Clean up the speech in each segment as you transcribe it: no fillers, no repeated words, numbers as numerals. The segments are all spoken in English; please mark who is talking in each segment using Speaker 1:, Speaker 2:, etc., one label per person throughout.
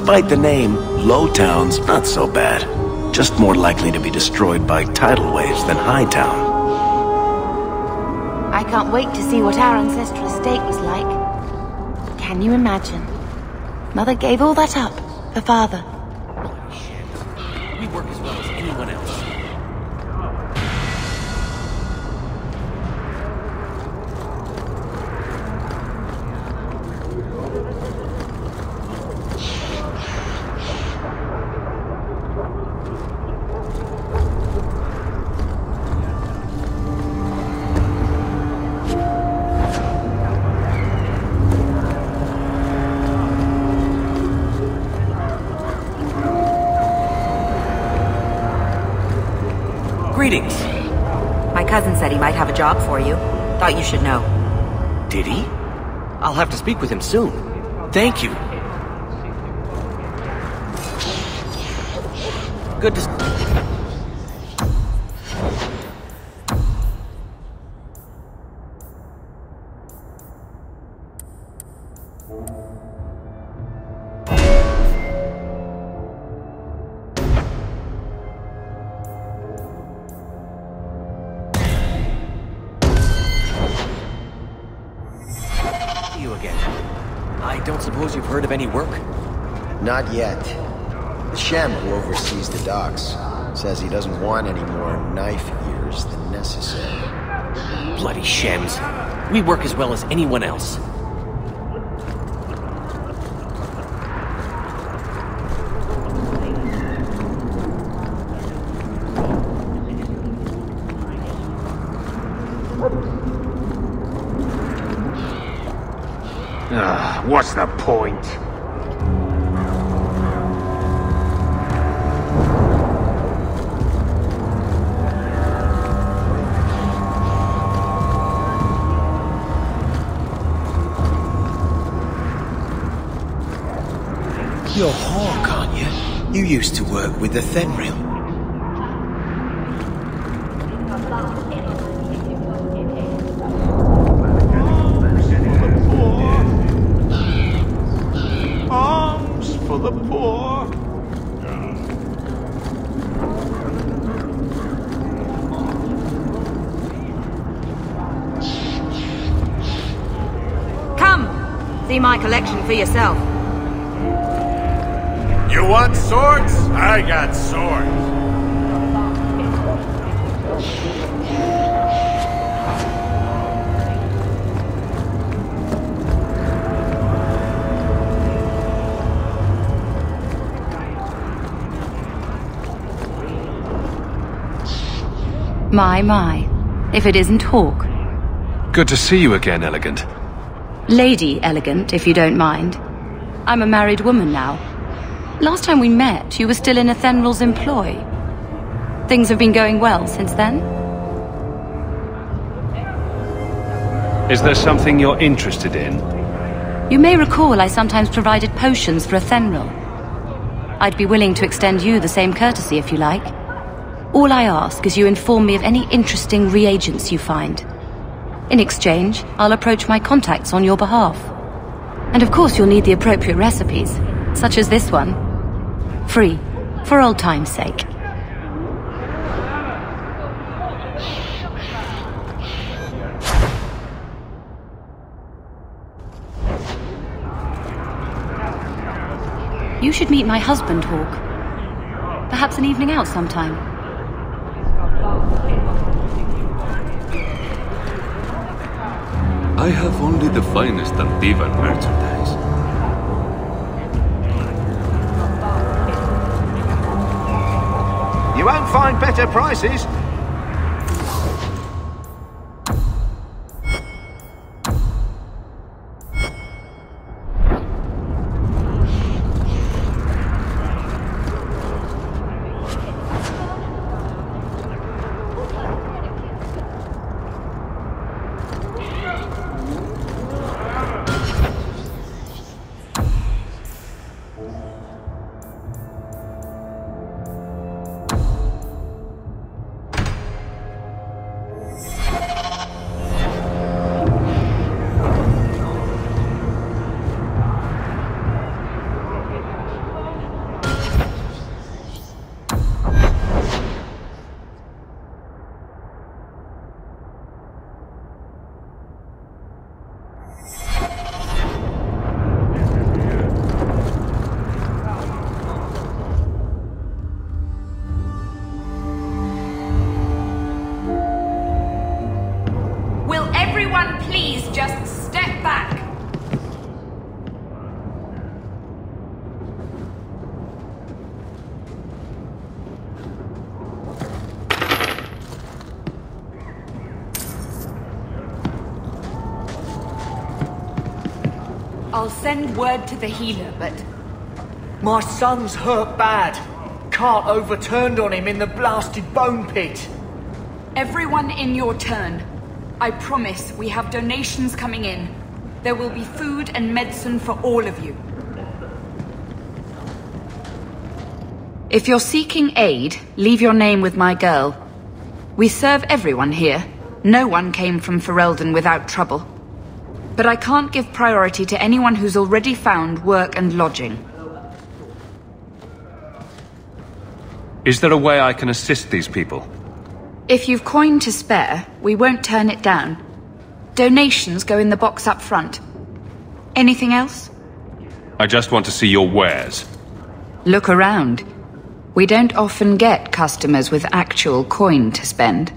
Speaker 1: Despite the name, Lowtown's not so bad. Just more likely to be destroyed by tidal waves than Hightown.
Speaker 2: I can't wait to see what our ancestral estate was like. Can you imagine? Mother gave all that up for Father.
Speaker 3: We work as well as anyone else. Greetings.
Speaker 4: My cousin said he might have a job for you. Thought you should know.
Speaker 3: Did he? I'll have to speak with him soon. Thank you. Good to... you again. I don't suppose you've heard of any work?
Speaker 5: Not yet. The Shem who oversees the docks says he doesn't want any more knife years than necessary.
Speaker 3: Bloody Shems. We work as well as anyone else.
Speaker 6: What's the point?
Speaker 5: You're Hawk, aren't you? You used to work with the Thenril.
Speaker 6: Arms for the poor.
Speaker 4: Come! See my collection for yourself.
Speaker 6: You want swords? I got swords.
Speaker 7: My. If it isn't Hawk.
Speaker 8: Good to see you again, Elegant.
Speaker 7: Lady Elegant, if you don't mind. I'm a married woman now. Last time we met, you were still in Athenril's employ. Things have been going well since then?
Speaker 8: Is there something you're interested in?
Speaker 7: You may recall I sometimes provided potions for Athenril. I'd be willing to extend you the same courtesy if you like. All I ask is you inform me of any interesting reagents you find. In exchange, I'll approach my contacts on your behalf. And of course you'll need the appropriate recipes, such as this one. Free, for old time's sake. You should meet my husband, Hawk. Perhaps an evening out sometime.
Speaker 9: I have only the finest Antivan merchandise.
Speaker 6: You won't find better prices.
Speaker 10: I'll send word to the healer, but...
Speaker 11: My son's hurt bad. Cart overturned on him in the blasted bone pit.
Speaker 10: Everyone in your turn. I promise we have donations coming in. There will be food and medicine for all of you. If you're seeking aid, leave your name with my girl. We serve everyone here. No one came from Ferelden without trouble. But I can't give priority to anyone who's already found work and lodging.
Speaker 8: Is there a way I can assist these people?
Speaker 10: If you've coin to spare, we won't turn it down. Donations go in the box up front. Anything else?
Speaker 8: I just want to see your wares.
Speaker 10: Look around. We don't often get customers with actual coin to spend.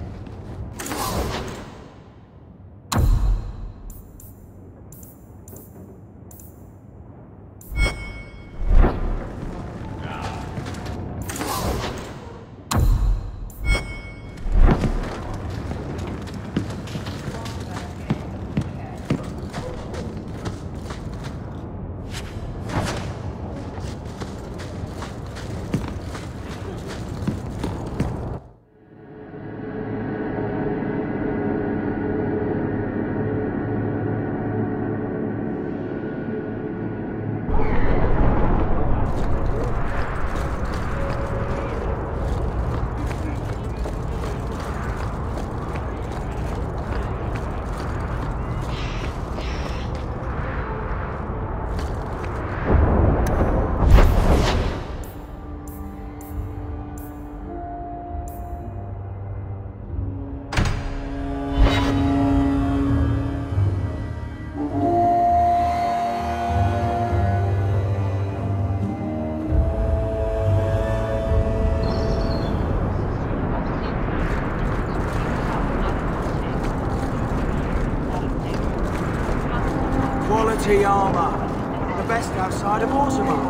Speaker 11: Quality armor. The best outside of Orzammar.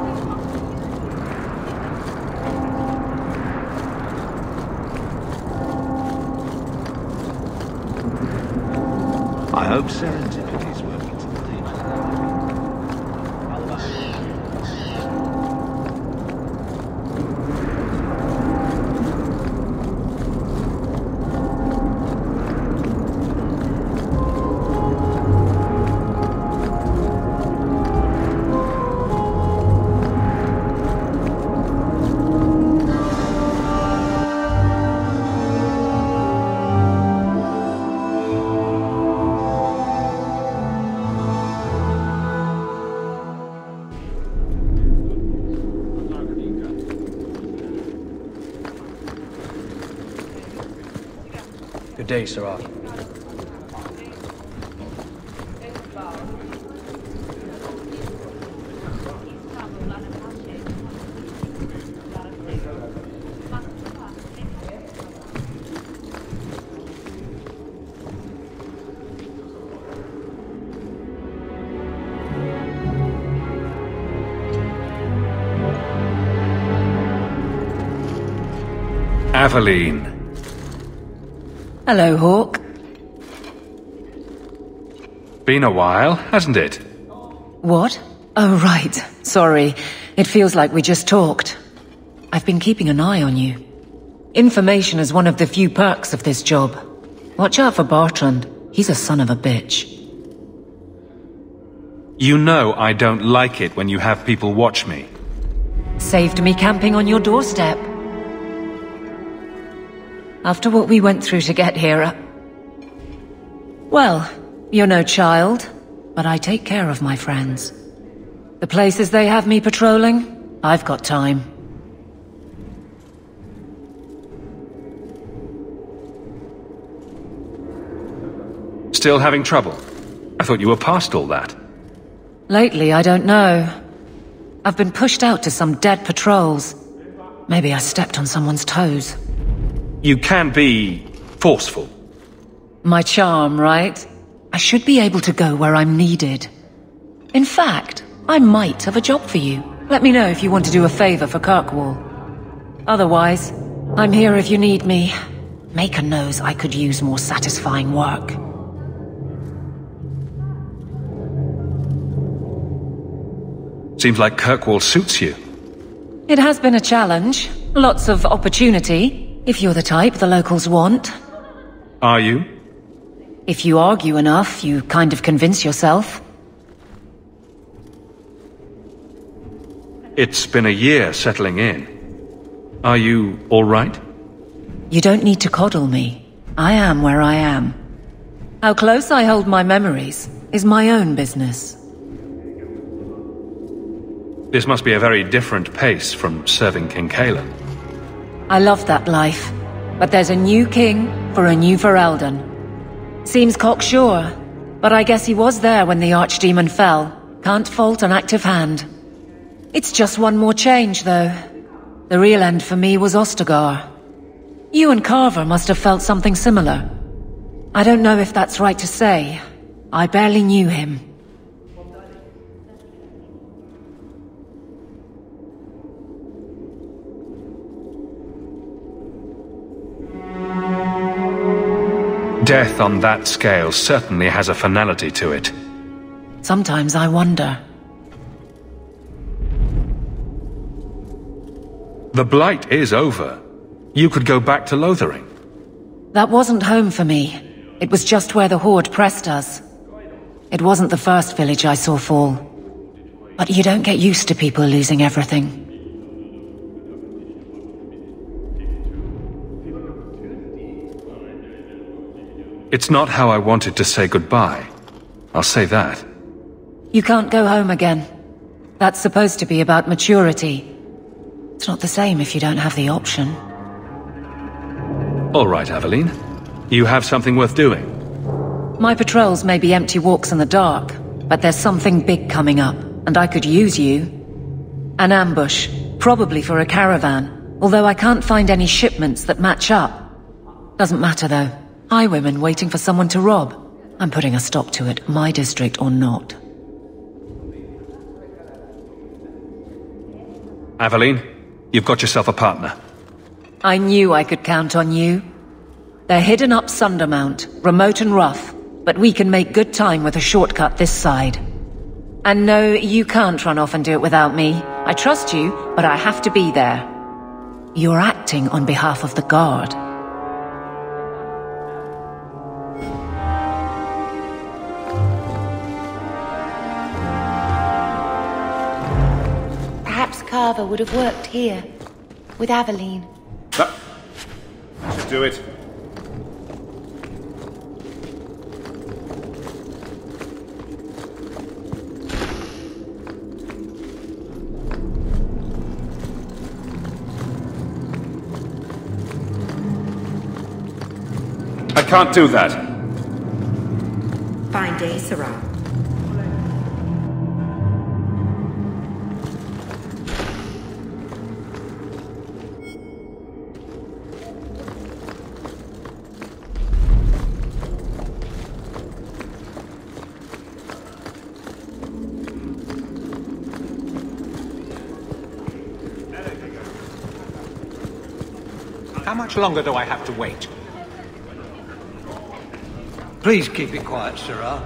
Speaker 6: I hope serendipity's working today.
Speaker 12: Good day, Sirach.
Speaker 8: Aveline.
Speaker 13: Hello, Hawk.
Speaker 8: Been a while, hasn't it?
Speaker 13: What? Oh, right. Sorry. It feels like we just talked. I've been keeping an eye on you. Information is one of the few perks of this job. Watch out for Bartrand. He's a son of a bitch.
Speaker 8: You know I don't like it when you have people watch me.
Speaker 13: Saved me camping on your doorstep. After what we went through to get here, well, you're no child, but I take care of my friends. The places they have me patrolling, I've got time.
Speaker 8: Still having trouble? I thought you were past all that.
Speaker 13: Lately, I don't know. I've been pushed out to some dead patrols. Maybe I stepped on someone's toes.
Speaker 8: You can be forceful.
Speaker 13: My charm, right? I should be able to go where I'm needed. In fact, I might have a job for you. Let me know if you want to do a favor for Kirkwall. Otherwise, I'm here if you need me. Maker knows I could use more satisfying work.
Speaker 8: Seems like Kirkwall suits you.
Speaker 13: It has been a challenge. Lots of opportunity, if you're the type the locals want.
Speaker 8: Are you?
Speaker 13: If you argue enough, you kind of convince yourself.
Speaker 8: It's been a year settling in. Are you all right?
Speaker 13: You don't need to coddle me. I am where I am. How close I hold my memories is my own business.
Speaker 8: This must be a very different pace from serving King Cailan.
Speaker 13: I love that life, but there's a new king for a new Ferelden. Seems cocksure, but I guess he was there when the Archdemon fell. Can't fault an active hand. It's just one more change, though. The real end for me was Ostagar. You and Carver must have felt something similar. I don't know if that's right to say. I barely knew him.
Speaker 8: Death on that scale certainly has a finality to it.
Speaker 13: Sometimes I wonder.
Speaker 8: The Blight is over. You could go back to Lothering.
Speaker 13: That wasn't home for me. It was just where the Horde pressed us. It wasn't the first village I saw fall. But you don't get used to people losing everything.
Speaker 8: It's not how I wanted to say goodbye. I'll say that.
Speaker 13: You can't go home again. That's supposed to be about maturity. It's not the same if you don't have the option.
Speaker 8: All right, Aveline. You have something worth doing.
Speaker 13: My patrols may be empty walks in the dark, but there's something big coming up, and I could use you. An ambush, probably for a caravan, although I can't find any shipments that match up. Doesn't matter though. Highwaymen waiting for someone to rob. I'm putting a stop to it, my district or not.
Speaker 8: Aveline, you've got yourself a partner.
Speaker 13: I knew I could count on you. They're hidden up Sundermount, remote and rough, but we can make good time with a shortcut this side. And no, you can't run off and do it without me. I trust you, but I have to be there. You're acting on behalf of the Guard.
Speaker 2: Perhaps Carver would have worked here, with Aveline.
Speaker 12: That should do it. I can't do that.
Speaker 4: Fine day, Sarah.
Speaker 14: How much longer do I have to wait?
Speaker 15: Please keep it quiet, Sirrah.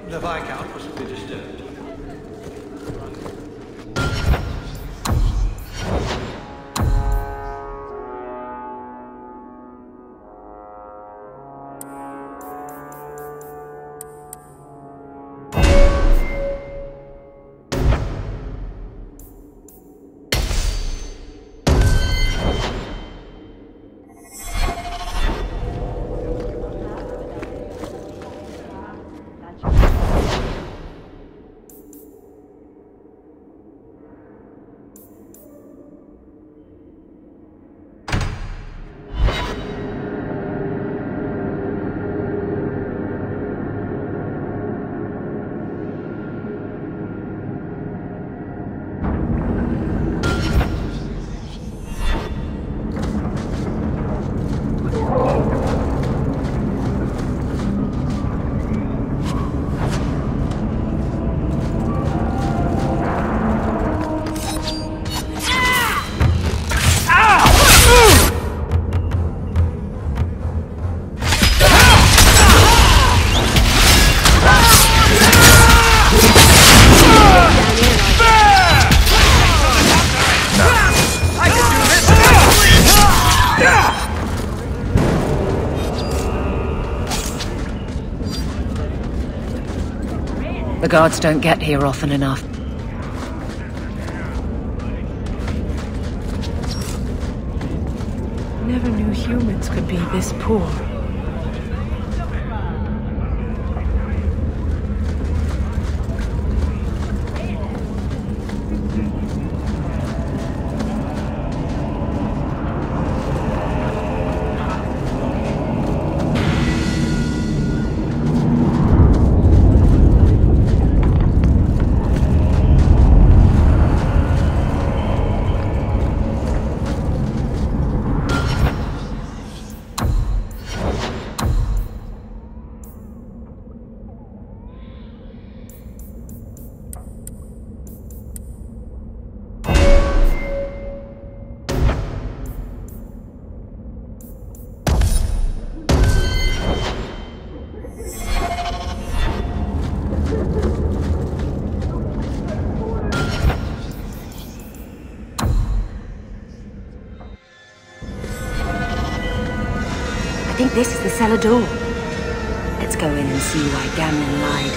Speaker 15: The Viscount mustn't be disturbed.
Speaker 13: The guards don't get here often enough.
Speaker 16: Never knew humans could be this poor.
Speaker 7: I think this is the cellar door. Let's go in and see why Gamlin lied.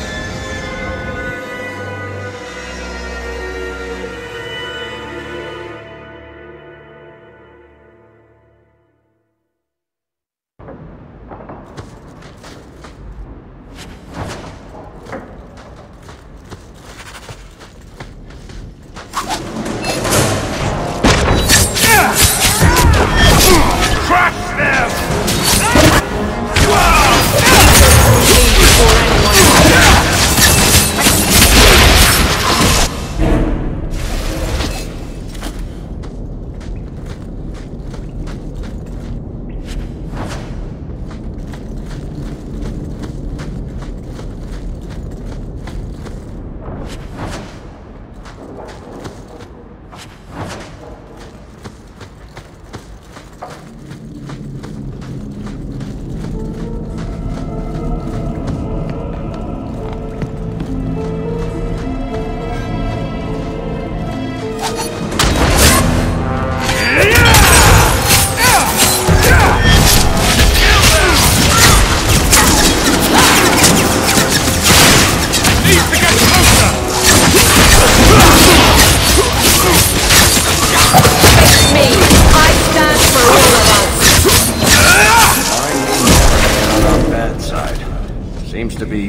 Speaker 1: Seems to be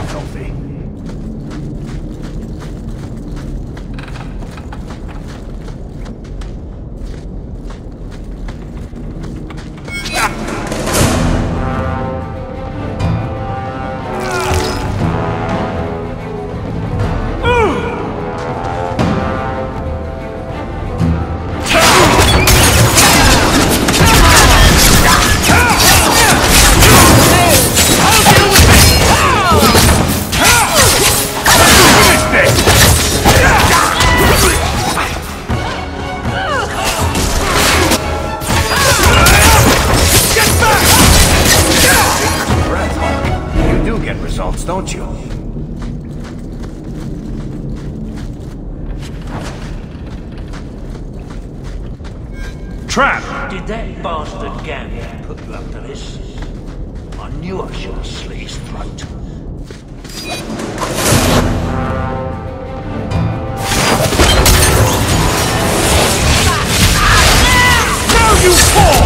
Speaker 1: healthy. Don't you?
Speaker 17: Trap! Did that bastard Gambit put you up to this? I knew I should have slit his throat.
Speaker 11: Now you fall!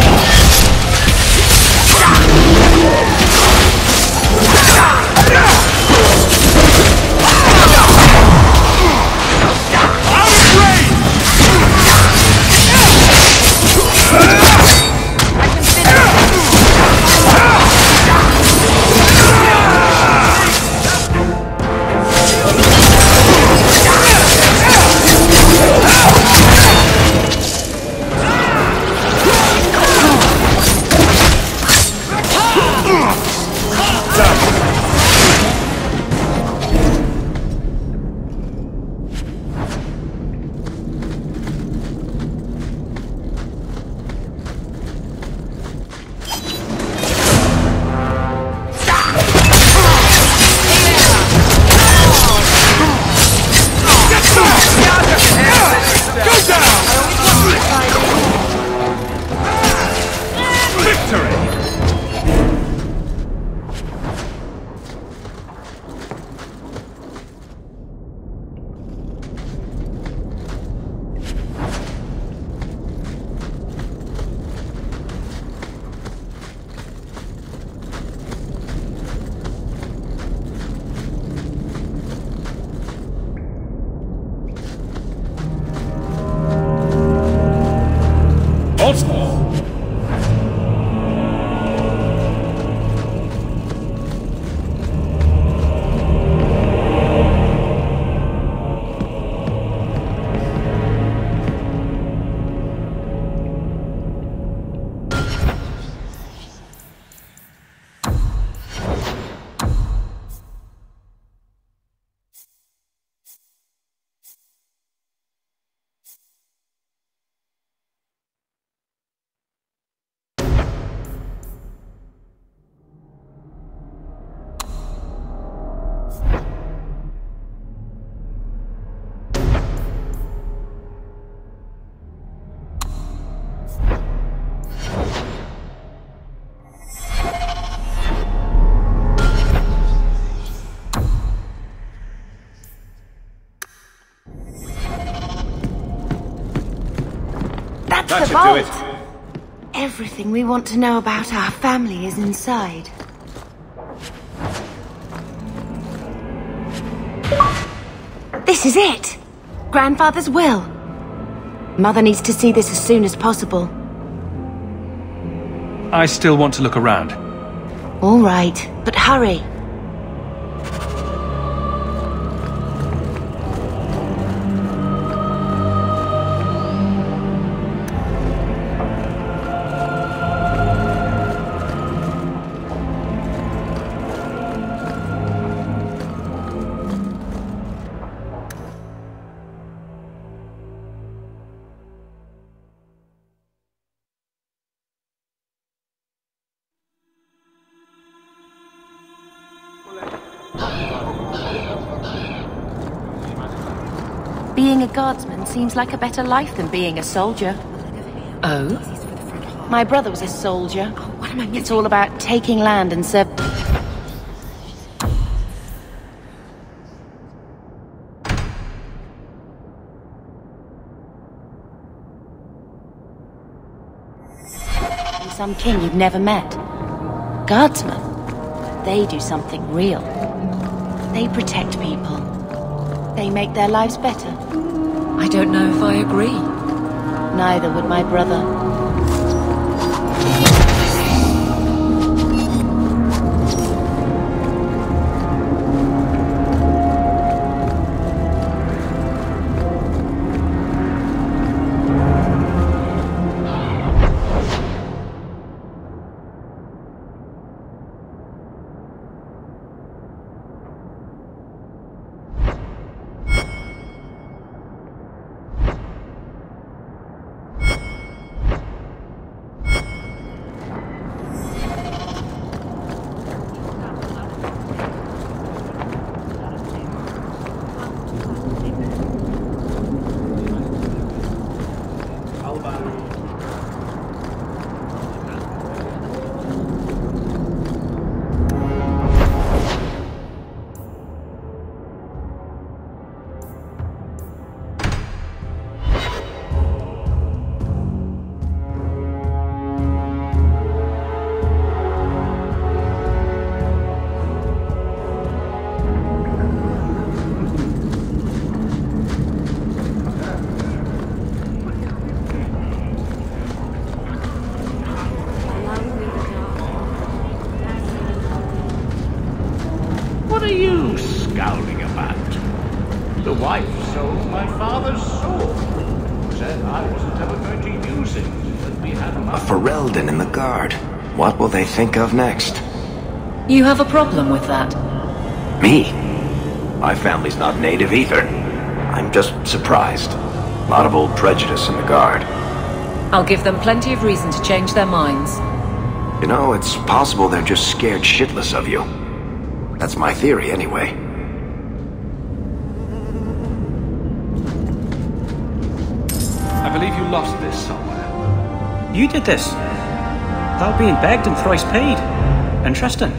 Speaker 11: I can finish.
Speaker 2: That's
Speaker 12: That
Speaker 2: the
Speaker 12: should do
Speaker 2: vault.
Speaker 12: it.
Speaker 2: Everything we want to know about our family is inside. This is it! Grandfather's will. Mother needs to see this as soon as possible.
Speaker 8: I still want to look around.
Speaker 2: All right, but hurry. Being a guardsman seems like a better life than being a soldier.
Speaker 13: Oh?
Speaker 2: My brother was a soldier. It's all about taking land and Some king you've never met. Guardsmen. They do something real. They protect people. They make their lives better.
Speaker 13: I don't know if I agree.
Speaker 2: Neither would my brother.
Speaker 17: What are you scowling about? The wife sold my father's sword. Said I wasn't ever going to use it. That we had
Speaker 1: A Ferelden in the guard. What will they think of next?
Speaker 13: You have a problem with that?
Speaker 1: Me? My family's not native either. I'm just surprised. A lot of old prejudice in the guard.
Speaker 13: I'll give them plenty of reason to change their minds.
Speaker 1: You know, it's possible they're just scared shitless of you. That's my theory, anyway.
Speaker 8: I believe you lost this somewhere.
Speaker 18: You did this. Without being begged and thrice paid. Interesting.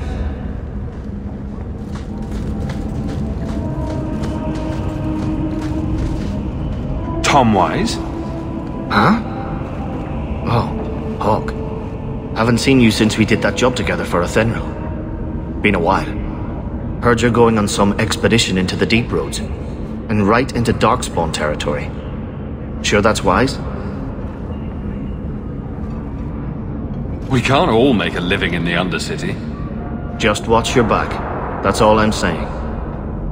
Speaker 8: Tom Wise?
Speaker 3: Huh? Oh, Hawk. Haven't seen you since we did that job together for Athenril. Been a while. Heard you're going on some expedition into the Deep Roads. And right into Darkspawn territory. Sure that's wise?
Speaker 8: We can't all make a living in the Undercity.
Speaker 3: Just watch your back. That's all I'm saying.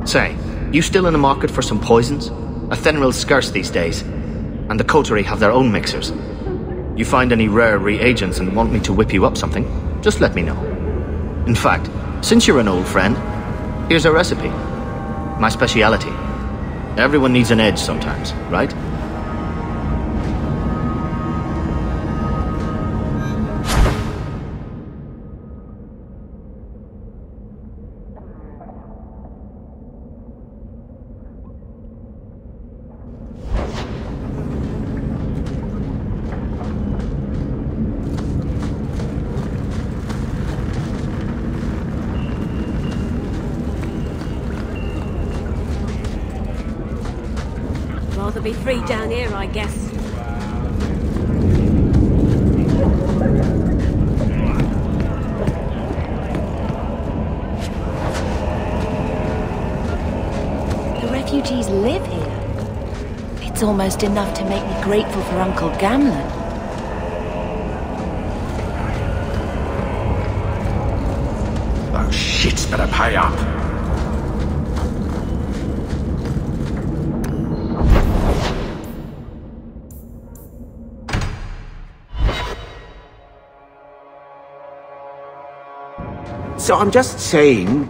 Speaker 3: Say, you still in the market for some poisons? Athenril's scarce these days. And the coterie have their own mixers. You find any rare reagents and want me to whip you up something, just let me know. In fact, since you're an old friend, here's a recipe. My speciality. Everyone needs an edge sometimes, right?
Speaker 19: Rather be free down here, I guess.
Speaker 2: refugees live here. It's almost enough to make me grateful for Uncle Gamlen.
Speaker 17: Those shits better pay up. So I'm just saying,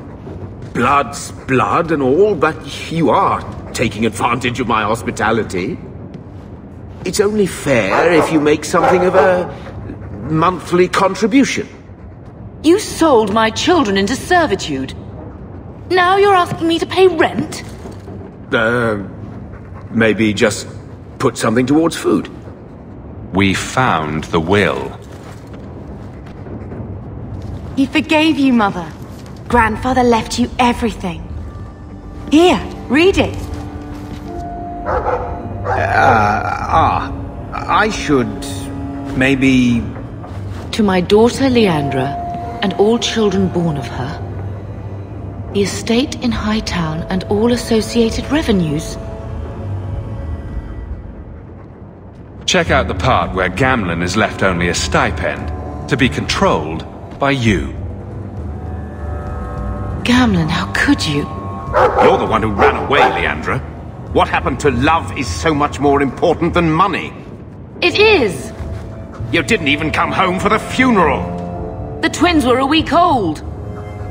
Speaker 17: blood's blood and all, but you are taking advantage of my hospitality. It's only fair if you make something of a monthly contribution.
Speaker 13: You sold my children into servitude. Now you're asking me to pay rent?
Speaker 17: Maybe just put something towards food.
Speaker 8: We found the will.
Speaker 2: He forgave you, Mother. Grandfather left you everything. Here, read it.
Speaker 17: I should maybe...
Speaker 13: To my daughter Leandra, and all children born of her, the estate in Hightown and all associated revenues.
Speaker 8: Check out the part where Gamlen is left only a stipend, to be controlled by you.
Speaker 13: Gamlen, how could you?
Speaker 17: You're the one who ran away, Leandra. What happened to love is so much more important than money.
Speaker 13: It is!
Speaker 17: You didn't even come home for the funeral.
Speaker 13: The twins were a week old.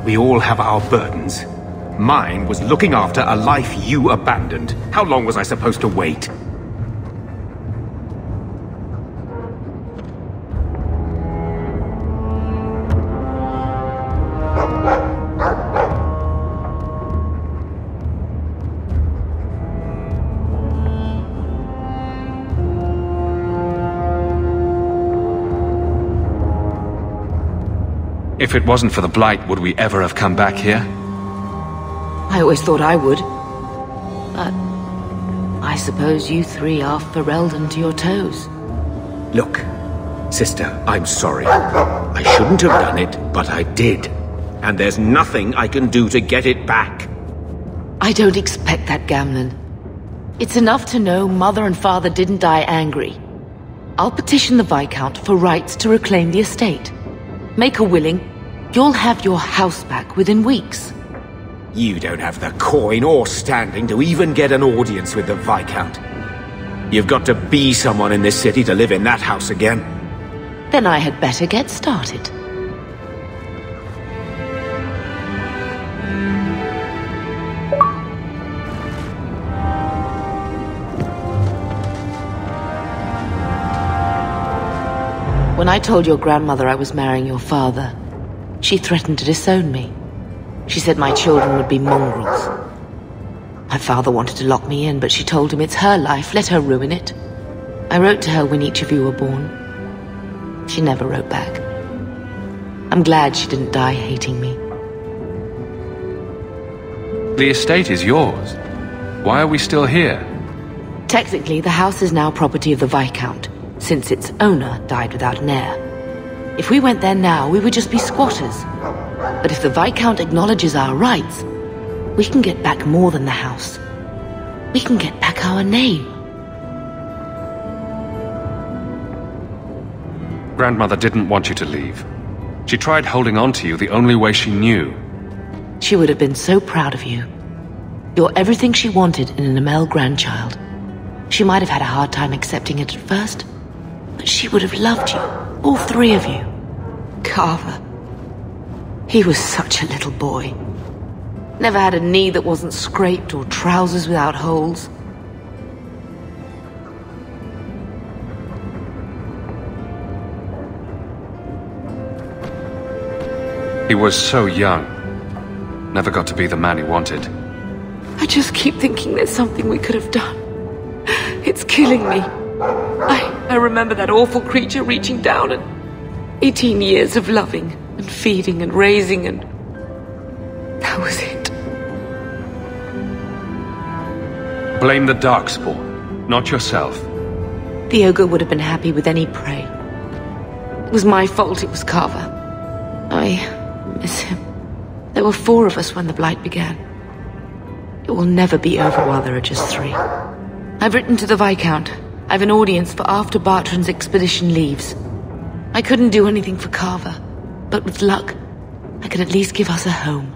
Speaker 17: We all have our burdens. Mine was looking after a life you abandoned. How long was I supposed to wait?
Speaker 8: If it wasn't for the Blight, would we ever have come back here?
Speaker 13: I always thought I would. But I suppose you three are Ferelden to your toes.
Speaker 17: Look, sister, I'm sorry. I shouldn't have done it, but I did. And there's nothing I can do to get it back.
Speaker 13: I don't expect that, Gamlen. It's enough to know Mother and Father didn't die angry. I'll petition the Viscount for rights to reclaim the estate. Make a willing, you'll have your house back within weeks.
Speaker 17: You don't have the coin or standing to even get an audience with the Viscount. You've got to be someone in this city to live in that house again.
Speaker 13: Then I had better get started. When I told your grandmother I was marrying your father, she threatened to disown me. She said my children would be mongrels. My father wanted to lock me in, but she told him it's her life, let her ruin it. I wrote to her when each of you were born. She never wrote back. I'm glad she didn't die hating me.
Speaker 8: The estate is yours. Why are we still here?
Speaker 13: Technically, the house is now property of the Viscount, since its owner died without an heir. If we went there now, we would just be squatters. But if the Viscount acknowledges our rights, we can get back more than the house. We can get back our name.
Speaker 8: Grandmother didn't want you to leave. She tried holding on to you the only way she knew.
Speaker 13: She would have been so proud of you. You're everything she wanted in an Amel grandchild. She might have had a hard time accepting it at first, but she would have loved you, all three of you. Carver. He was such a little boy. Never had a knee that wasn't scraped or trousers without holes.
Speaker 8: He was so young. Never got to be the man he wanted.
Speaker 13: I just keep thinking there's something we could have done. It's killing me. I remember that awful creature reaching down and 18 years of loving and feeding and raising, and that was it.
Speaker 8: Blame the Darkspawn, not yourself.
Speaker 13: The ogre would have been happy with any prey. It was my fault it was Carver. I miss him. There were 4 of us when the Blight began.
Speaker 10: It will never be over while there are just 3. I've written to the Viscount. I've an audience for after Bartrand's expedition leaves. I couldn't do anything for Carver, but with luck, I could at least give us a home.